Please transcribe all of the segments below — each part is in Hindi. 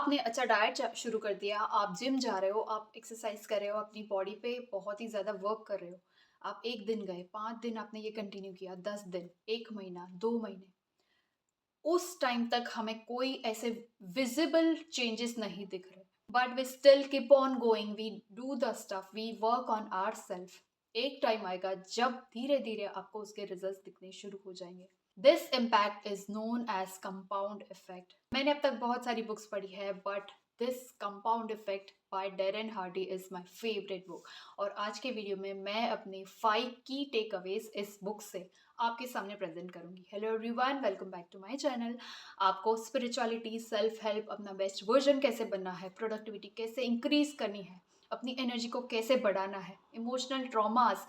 आपने अच्छा डाइट शुरू कर दिया, आप जिम जा रहे हो, आप एक्सरसाइज कर रहे हो, अपनी बॉडी पे बहुत ही ज़्यादा वर्क कर रहे हो। आप 1 दिन गए, 5 दिन आपने ये कंटिन्यू किया, 10 दिन, 1 महीना, 2 महीने। उस टाइम तक हमें कोई ऐसे विज़िबल चेंजेस नहीं दिख रहे। But we still keep on going, we do the stuff, we work on ourself. एक टाइम आएगा जब धीरे-धीरे आपको उसके रिजल्ट्स दिखने शुरू हो जाएँगे। This impact is known as compound effect. मैंने अब तक बहुत सारी बुक्स पढ़ी है, but this compound effect by Darren Hardy is my favourite book. और आज के वीडियो में मैं अपने 5 की टेक अवेज इस बुक से आपके सामने प्रेजेंट करूंगी। Hello everyone, welcome back to my channel. आपको स्पिरिचुअलिटी, सेल्फ हेल्प, अपना बेस्ट वर्जन कैसे बनना है, प्रोडक्टिविटी कैसे इंक्रीज करनी है, अपनी एनर्जी को कैसे बढ़ाना है, इमोशनल ट्रॉमास,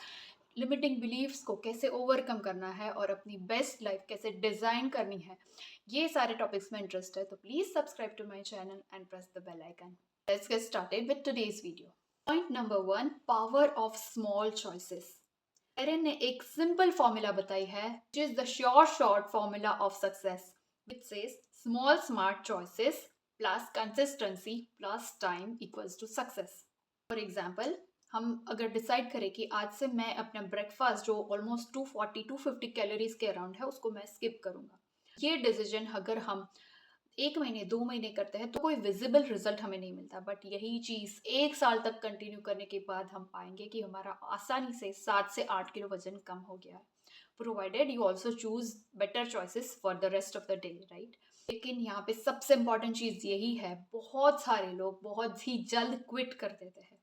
लिमिटिंग बिलीव्स को कैसे ओवरकम करना है और अपनी बेस्ट लाइफ कैसे डिजाइन करनी है, ये सारे टॉपिक्स में इंटरेस्ट है तो please subscribe to my channel and press the bell icon. Let's get started with today's video. Point number 1, power of small choices. Aaron ने एक सिंपल फॉर्मूला बताई है, which is the sure short formula of success, which says small smart choices plus consistency plus time equals to success. For example, हम अगर डिसाइड करें कि आज से मैं अपना ब्रेकफास्ट जो ऑलमोस्ट 240-250 कैलोरीज के अराउंड है उसको मैं स्किप करूंगा। ये डिसीजन अगर हम 1 महीने 2 महीने करते हैं तो कोई विजिबल रिजल्ट हमें नहीं मिलता, बट यही चीज़ 1 साल तक कंटिन्यू करने के बाद हम पाएंगे कि हमारा आसानी से 7 से 8 किलो वजन कम हो गया है, provided you also choose better choices for the rest of the day, right. लेकिन यहाँ पे सबसे इंपॉर्टेंट चीज़ यही है, बहुत सारे लोग बहुत ही जल्द क्विट कर देते हैं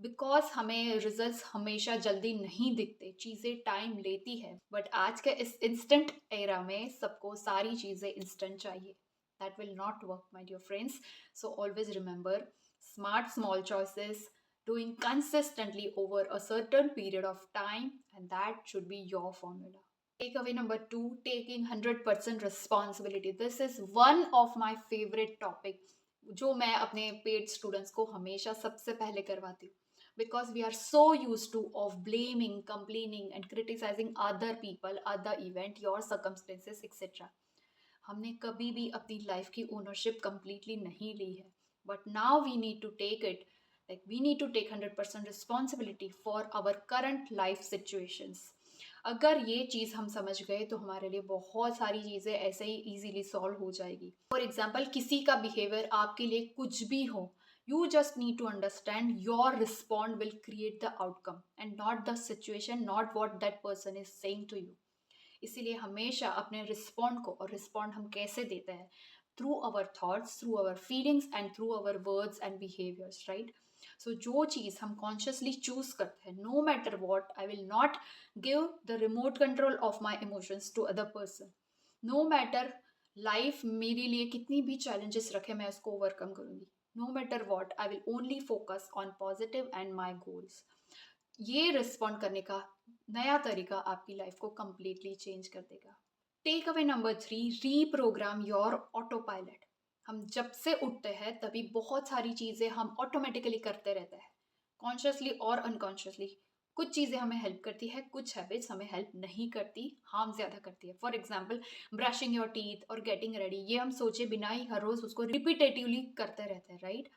बिकॉज हमें रिजल्ट्स हमेशा जल्दी नहीं दिखते, चीज़ें टाइम लेती है। बट आज के इस इंस्टेंट एरा में सबको सारी चीज़ें इंस्टेंट चाहिए। That will not work my dear friends. So always remember, smart small choices doing consistently over a certain period of time, and that should be your formula. Takeaway number 2, taking 100% responsibility. This is one of my favorite topic जो मैं अपने पेड स्टूडेंट्स को हमेशा सबसे पहले करवाती हूँ, because we are so used to of blaming, complaining and criticizing other people, other event, your circumstances etc. हमने कभी भी अपनी लाइफ की ओनरशिप कंप्लीटली नहीं ली है, but now we need to take it, like we need to take 100% responsibility for our current life situations. अगर ये चीज़ हम समझ गए तो हमारे लिए बहुत सारी चीज़ें ऐसे ही इजीली सॉल्व हो जाएगी। फॉर एग्जाम्पल, किसी का बिहेवियर आपके लिए कुछ भी हो, you just need to understand your respond will create the outcome and not the situation, not what that person is saying to you. इसीलिए हमेशा अपने रिस्पॉन्ड को, और रिस्पॉन्ड हम कैसे देते हैं, through our thoughts, through our feelings and through our words and behaviours, right. So जो चीज़ हम कॉन्शियसली चूज करते हैं, no matter what, I will not give the remote control of my emotions to other person. No matter life मेरे लिए कितनी भी चैलेंजेस रखे, मैं उसको ओवरकम करूंगी। No matter what, I will only focus on positive and my goals. ये रिस्पॉन्ड करने का नया तरीका आपकी लाइफ को कंप्लीटली चेंज कर देगा। Take away number 3, reprogram your autopilot. हम जब से उठते हैं तभी बहुत सारी चीज़ें हम ऑटोमेटिकली करते रहते हैं, कॉन्शियसली और अनकॉन्शियसली। कुछ चीज़ें हमें हेल्प करती है, कुछ हैबिट्स हमें हेल्प नहीं करती, हार्म ज़्यादा करती है। For example, brushing your teeth और गेटिंग रेडी, ये हम सोचे बिना ही हर रोज़ उसको रिपीटेटिवली करते रहते हैं, right.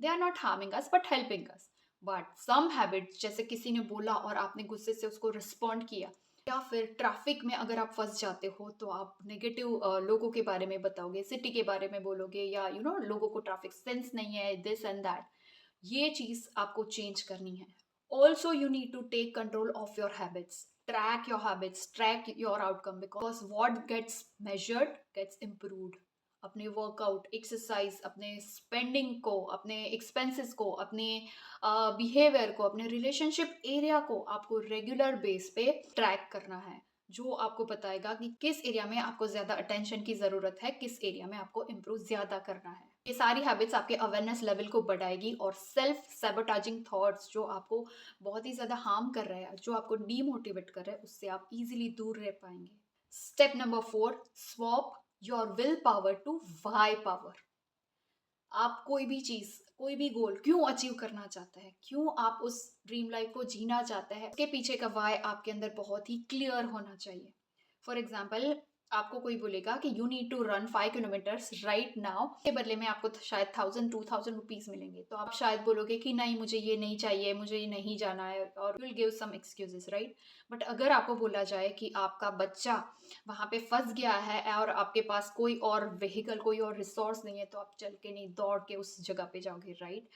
They are not harming us but helping us. But some habits, जैसे किसी ने बोला और आपने गुस्से से उसको रिस्पॉन्ड किया, या फिर ट्रैफिक में अगर आप फंस जाते हो तो आप नेगेटिव लोगों के बारे में बताओगे, सिटी के बारे में बोलोगे, या लोगों को ट्रैफिक सेंस नहीं है, दिस एंड दैट। ये चीज़ आपको चेंज करनी है। Also you need to take control of your habits, track your habits, track your outcome, because what gets measured gets improved. अपने वर्कआउट, एक्सरसाइज, अपने स्पेंडिंग को, अपने एक्सपेंसेस को, अपने बिहेवियर को, अपने रिलेशनशिप एरिया को आपको रेगुलर बेस पे ट्रैक करना है, जो आपको बताएगा कि किस एरिया में आपको ज़्यादा अटेंशन की ज़रूरत है, किस एरिया में आपको इम्प्रूव ज़्यादा करना है। ये सारी हैबिट्स आपके अवेयरनेस लेवल को बढ़ाएगी, और सेल्फ सैबोटाइजिंग थॉट्स जो आपको बहुत ही ज़्यादा हार्म कर रहे हैं, जो आपको डीमोटिवेट कर रहे हैं, उससे आप इजीली दूर रह पाएंगे। Step number 4, swap your willpower to why power. आप कोई भी चीज़, कोई भी गोल क्यों अचीव करना चाहते हैं, क्यों आप उस ड्रीम लाइफ को जीना चाहते हैं, उसके पीछे का वाई आपके अंदर बहुत ही क्लियर होना चाहिए। फॉर एग्जाम्पल, आपको कोई बोलेगा कि you need to run 5 kilometres right now, के बदले में आपको शायद 1000-2000 रुपीज मिलेंगे, तो आप शायद बोलोगे कि नहीं मुझे ये नहीं चाहिए, मुझे ये नहीं जाना है, और will give some excuses, right. But अगर आपको बोला जाए कि आपका बच्चा वहाँ पे फंस गया है और आपके पास कोई और व्हीकल, कोई और रिसोर्स नहीं है, तो आप चल के नहीं, दौड़ के उस जगह पे जाओगे, right.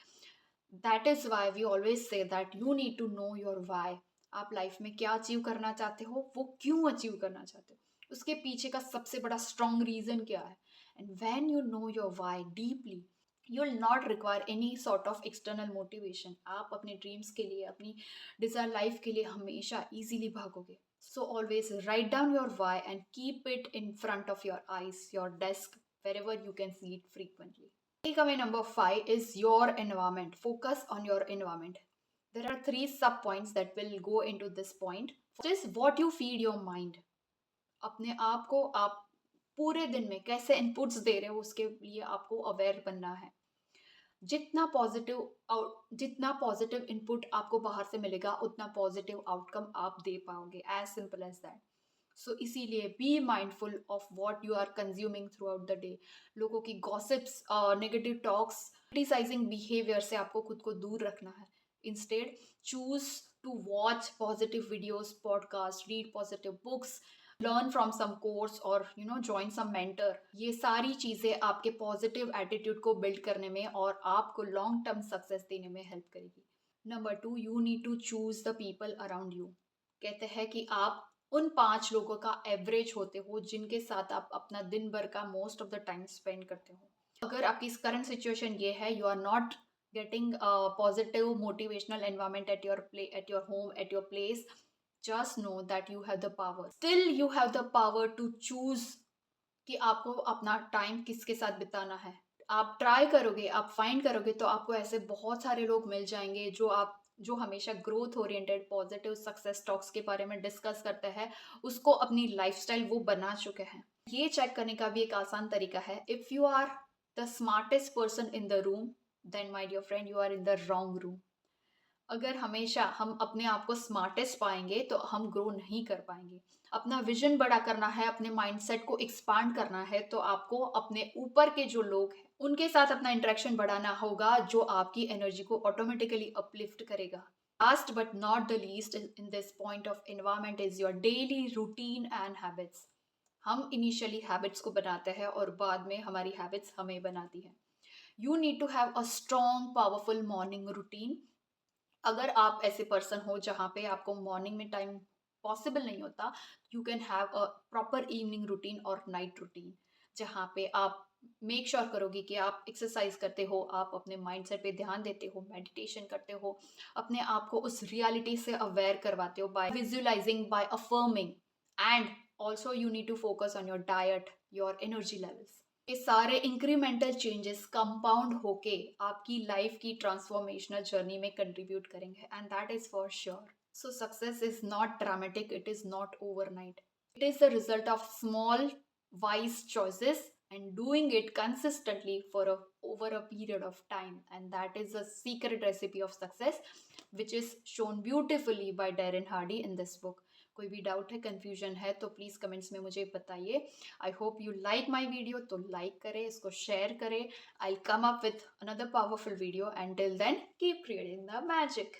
That is why we always say that you need to know your why. आप लाइफ में क्या अचीव करना चाहते हो, वो क्यों अचीव करना चाहते हो, उसके पीछे का सबसे बड़ा स्ट्रॉन्ग रीजन क्या है। And when you know your why deeply, you will not require any sort of external motivation. आप अपने ड्रीम्स के लिए, अपनी डिजायर लाइफ के लिए हमेशा इजीली भागोगे। So always write down your why and keep it in front of your eyes, your desk, wherever you can see it frequently. Takeaway number 5 is your environment. Focus on your environment. There are 3 sub points that will go into this point. First is what you feed your mind. अपने आप को आप पूरे दिन में कैसे इनपुट्स दे रहे हो, उसके लिए आपको अवेयर बनना है। जितना पॉजिटिव इनपुट आपको बाहर से मिलेगा, उतना पॉजिटिव आउटकम आप दे पाओगे। As simple as that. So इसीलिए be mindful of what you are consuming throughout the day. लोगों की gossips, negative talks, criticising behaviour से आपको खुद को दूर रखना है। Instead choose to watch positive videos, podcast, read positive books, learn from some course और ज्वाइन सम मेंटर। ये सारी चीज़ें आपके पॉजिटिव एटीट्यूड को बिल्ड करने में और आपको लॉन्ग टर्म सक्सेस देने में हेल्प करेगी। Number 2, you need to choose the people around you. कहते हैं कि आप उन 5 लोगों का एवरेज होते हो जिनके साथ आप अपना दिन भर का most of the time spend करते हो। अगर आपकी करंट सिचुएशन ये है, you are not getting a positive motivational environment at your home, at your place, just know that you have the power, still you have the power to choose कि आपको अपना टाइम किसके साथ बिताना है। आप ट्राई करोगे, आप फाइंड करोगे, तो आपको ऐसे बहुत सारे लोग मिल जाएंगे जो हमेशा growth oriented positive success talks के बारे में डिस्कस करते हैं, उसको अपनी लाइफस्टाइल वो बना चुके हैं। ये चेक करने का भी एक आसान तरीका है। If you are the smartest person in the room, then my dear friend you are in the wrong room. अगर हमेशा हम अपने आप को स्मार्टेस्ट पाएंगे तो हम ग्रो नहीं कर पाएंगे। अपना विजन बड़ा करना है, अपने माइंडसेट को एक्सपांड करना है, तो आपको अपने ऊपर के जो लोग हैं उनके साथ अपना इंटरेक्शन बढ़ाना होगा, जो आपकी एनर्जी को ऑटोमेटिकली अपलिफ्ट करेगा। Last but not the least in this point of environment is your daily routine and habits. हम इनिशियली हैबिट्स को बनाते हैं और बाद में हमारी हैबिट्स हमें बनाती है। You need to have a strong powerful morning routine. अगर आप ऐसे पर्सन हो जहाँ पे आपको मॉर्निंग में टाइम पॉसिबल नहीं होता, you can have a proper evening routine और नाइट रूटीन, जहाँ पे आप मेक श्योर करोगे कि आप एक्सरसाइज करते हो, आप अपने माइंडसेट पे ध्यान देते हो, मेडिटेशन करते हो, अपने आप को उस रियलिटी से अवेयर करवाते हो by visualising, by affirming. And also you need to focus on your diet, your energy levels. ये सारे इंक्रीमेंटल चेंजेस कंपाउंड होके आपकी लाइफ की ट्रांसफॉर्मेशनल जर्नी में कंट्रीब्यूट करेंगे, and that is for sure. So success is not dramatic, it is not overnight, it is the result of small wise choices and doing it consistently over a period of time, and that is a secret recipe of success which is shown beautifully by Darren Hardy in this book. कोई भी डाउट है, कंफ्यूजन है, तो प्लीज़ कमेंट्स में मुझे बताइए। I hope you like my video, तो लाइक करें, इसको शेयर करें। I come up with another powerful video, and till then keep creating the magic.